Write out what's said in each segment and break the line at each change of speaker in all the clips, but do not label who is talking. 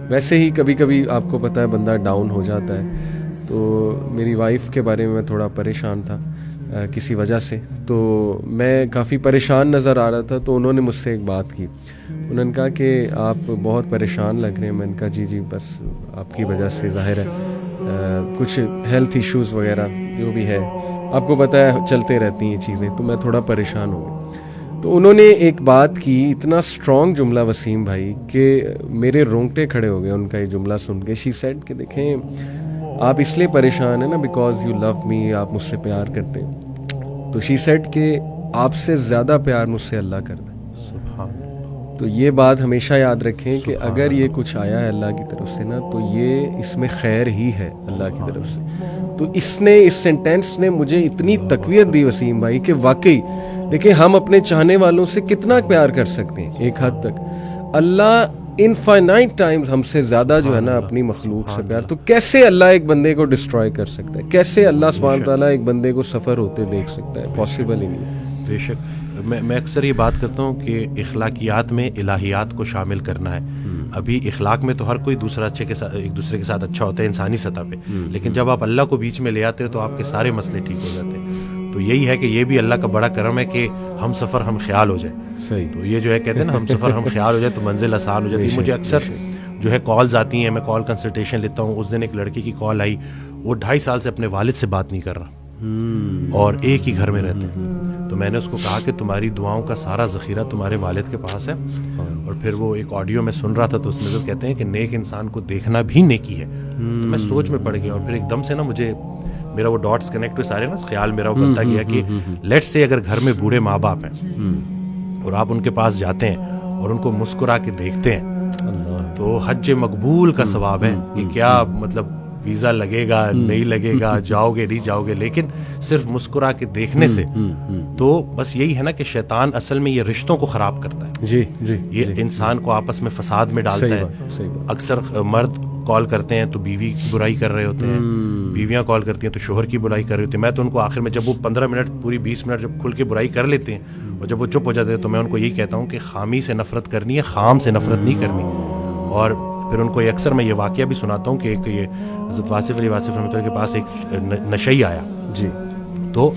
ویسے ہی کبھی کبھی آپ کو پتہ ہے بندہ ڈاؤن ہو جاتا ہے. تو میری وائف کے بارے میں تھوڑا پریشان تھا کسی وجہ سے, تو میں کافی پریشان نظر آ رہا تھا. تو انہوں نے مجھ سے ایک بات کی, انہوں نے کہا کہ آپ بہت پریشان لگ رہے ہیں. میں نے کہا جی بس آپ کی وجہ سے ظاہر ہے کچھ ہیلتھ ایشوز وغیرہ جو بھی ہے, آپ کو پتہ ہے چلتے رہتی ہیں یہ چیزیں, تو میں تھوڑا پریشان ہوں. تو انہوں نے ایک بات کی, اتنا اسٹرانگ جملہ وسیم بھائی کہ میرے رونگٹے کھڑے ہو گئے ان کا یہ جملہ سن کے. شی سیڈ کہ دیکھیں آپ اس لیے پریشان ہیں نا بیکاز یو لو می, آپ مجھ سے پیار کرتے ہیں. تو شی سیڈ کہ آپ سے زیادہ پیار مجھ سے اللہ کرتا ہے.
سبحان.
تو یہ بات ہمیشہ یاد رکھیں کہ اگر یہ کچھ آیا ہے اللہ کی طرف سے نا, تو یہ اس میں خیر ہی ہے اللہ کی طرف سے. تو اس سینٹینس نے مجھے اتنی تقویت دی وسیم بھائی کہ واقعی دیکھیں ہم اپنے چاہنے والوں سے کتنا پیار کر سکتے ہیں ایک حد تک. اللہ انفائنائٹ ٹائمز ہم سے زیادہ جو ہے نا اپنی مخلوق سے پیار, تو کیسے اللہ ایک بندے کو ڈسٹروائے کر سکتا ہے, کیسے اللہ سبحانہ تعالیٰ ایک بندے کو سفر ہوتے دیکھ سکتا ہے, پاسبل ہی نہیں.
بے شک. میں اکثر یہ بات کرتا ہوں کہ اخلاقیات میں الہیات کو شامل کرنا ہے. ابھی اخلاق میں تو ہر کوئی ایک دوسرے کے ساتھ اچھا ہوتا ہے انسانی سطح پہ, لیکن جب آپ اللہ کو بیچ میں لے آتے ہو تو آپ کے سارے مسئلے ٹھیک ہو جاتے ہیں. تو یہی ہے کہ یہ بھی اللہ کا بڑا کرم ہے کہ ہم سفر ہم خیال ہو جائے.
صحیح.
تو یہ جو ہے کہتے ہیں نا ہم سفر ہم خیال ہو جائے تو منزل آسان ہو جاتی ہے. مجھے اکثر جو ہے کالز آتی ہیں, میں کال کنسلٹیشن لیتا ہوں. اس دن ایک لڑکی کی کال آئی, وہ 2.5 سال سے اپنے والد سے بات نہیں کر رہا اور ایک ہی گھر میں رہتے ہیں. تو میں نے اس کو کہا کہ تمہاری دعاؤں کا سارا ذخیرہ تمہارے والد کے پاس ہے. اور پھر وہ ایک آڈیو میں سن رہا تھا تو اس میں تو کہتے ہیں کہ نیک انسان کو دیکھنا بھی نیکی ہے. تو میں سوچ میں پڑ گیا اور پھر ایک دم سے نا مجھے میرا وہ ڈاٹس کنیکٹ ہوئے سارے نا, خیال میرا وہ بنتا گیا کہ لیٹس سے اگر گھر میں بوڑھے ماں باپ ہیں اور آپ ان کے پاس جاتے ہیں اور ان کو مسکرا کے دیکھتے ہیں تو حج مقبول کا ثواب ہے. کہ کیا مطلب ویزا لگے گا نہیں لگے گا, جاؤ گے نہیں جاؤ گے, لیکن صرف مسکرا کے دیکھنے سے. تو بس یہی ہے نا کہ شیطان اصل میں یہ رشتوں کو خراب کرتا ہے.
جی
یہ انسان کو آپس میں فساد میں ڈالتا ہے. اکثر مرد کال کرتے ہیں تو بیوی کی برائی کر رہے ہوتے ہیں, بیویاں کال کرتی ہیں تو شوہر کی برائی کر رہے ہوتے ہیں. میں تو ان کو آخر میں جب وہ 15 منٹ پوری 20 منٹ جب کھل کے برائی کر لیتے ہیں اور جب وہ چپ ہو جاتے ہیں تو میں ان کو یہی کہتا ہوں کہ خامی سے نفرت کرنی ہے, خام سے نفرت نہیں کرنی. اور پھر ان کو اکثر میں یہ واقعہ بھی سناتا ہوں کہ یہ حضرت واصف علی واصف رحمۃ اللہ کے پاس ایک نشئی آیا.
جی.
تو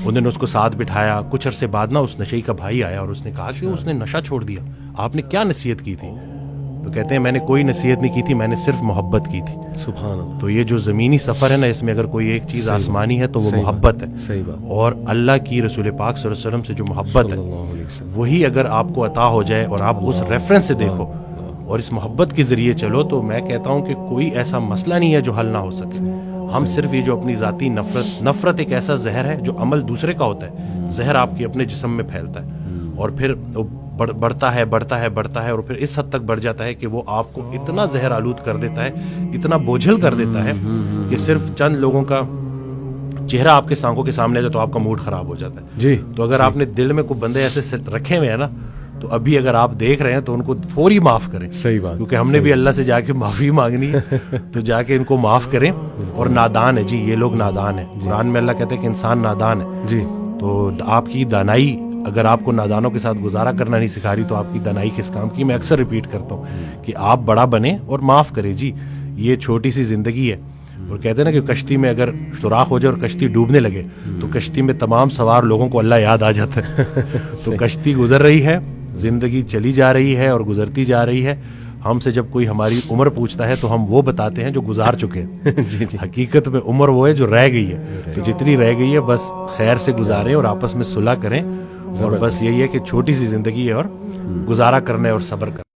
انہوں نے اس کو ساتھ بٹھایا. کچھ عرصے بعد نا اس نشئی کا بھائی آیا اور اس نے کہا کہ اس نے نشہ چھوڑ دیا, آپ نے کیا نصیحت کی تھی؟ تو کہتے ہیں میں نے کوئی نصیحت نہیں کی تھی, میں نے صرف محبت کی تھی.
سبحان اللہ.
تو یہ جو زمینی سفر ہے نا, اس میں اگر کوئی ایک چیز آسمانی ہے تو وہ محبت ہے.
صحیح بات.
اور اللہ کی رسول پاک صلی اللہ علیہ وسلم سے جو محبت ہے وہی اگر آپ کو عطا ہو جائے اور آپ اس ریفرنس سے دیکھو اور اس محبت کے ذریعے چلو, تو میں کہتا ہوں کہ کوئی ایسا مسئلہ نہیں ہے جو حل نہ ہو سکے. ہم صرف یہ جو اپنی ذاتی نفرت ایک ایسا زہر ہے جو عمل دوسرے کا ہوتا ہے, زہر آپ کے اپنے جسم میں پھیلتا ہے اور پھر بڑھتا ہے اور پھر اس حد تک بڑھ جاتا ہے کہ وہ آپ کو اتنا زہر آلود کر دیتا ہے, اتنا بوجھل کر دیتا ہے کہ صرف چند لوگوں کا چہرہ آپ کے آنکھوں کے سامنے جائے تو آپ کا موڈ خراب ہو جاتا ہے.
جی.
تو اگر آپ نے دل میں کوئی بندے ایسے رکھے ہوئے ہیں نا, تو ابھی اگر آپ دیکھ رہے ہیں تو ان کو فوری معاف کریں.
صحیح بات.
کیونکہ ہم نے بھی اللہ سے جا کے معافی مانگنی ہے, تو جا کے ان کو معاف کریں. اور نادان ہے جی, یہ لوگ نادان ہیں. قرآن میں اللہ کہتے ہیں کہ انسان نادان ہے.
جی.
تو آپ کی دانائی اگر آپ کو نادانوں کے ساتھ گزارا کرنا نہیں سکھا رہی تو آپ کی دانائی کس کام کی. میں اکثر ریپیٹ کرتا ہوں کہ آپ بڑا بنیں اور معاف کریں. جی یہ چھوٹی سی زندگی ہے. اور کہتے ہیں نا کہ کشتی میں اگر سوراخ ہو جائے اور کشتی ڈوبنے لگے تو کشتی میں تمام سوار لوگوں کو اللہ یاد آ جاتا ہے. تو کشتی گزر رہی ہے, زندگی چلی جا رہی ہے اور گزرتی جا رہی ہے. ہم سے جب کوئی ہماری عمر پوچھتا ہے تو ہم وہ بتاتے ہیں جو گزار چکے ہیں.
جی.
حقیقت میں عمر وہ ہے جو رہ گئی ہے. تو جتنی رہ گئی ہے بس خیر سے گزاریں اور آپس میں صلح کریں. اور بس یہی ہے کہ چھوٹی سی زندگی ہے اور گزارا کرنے اور صبر کرنا.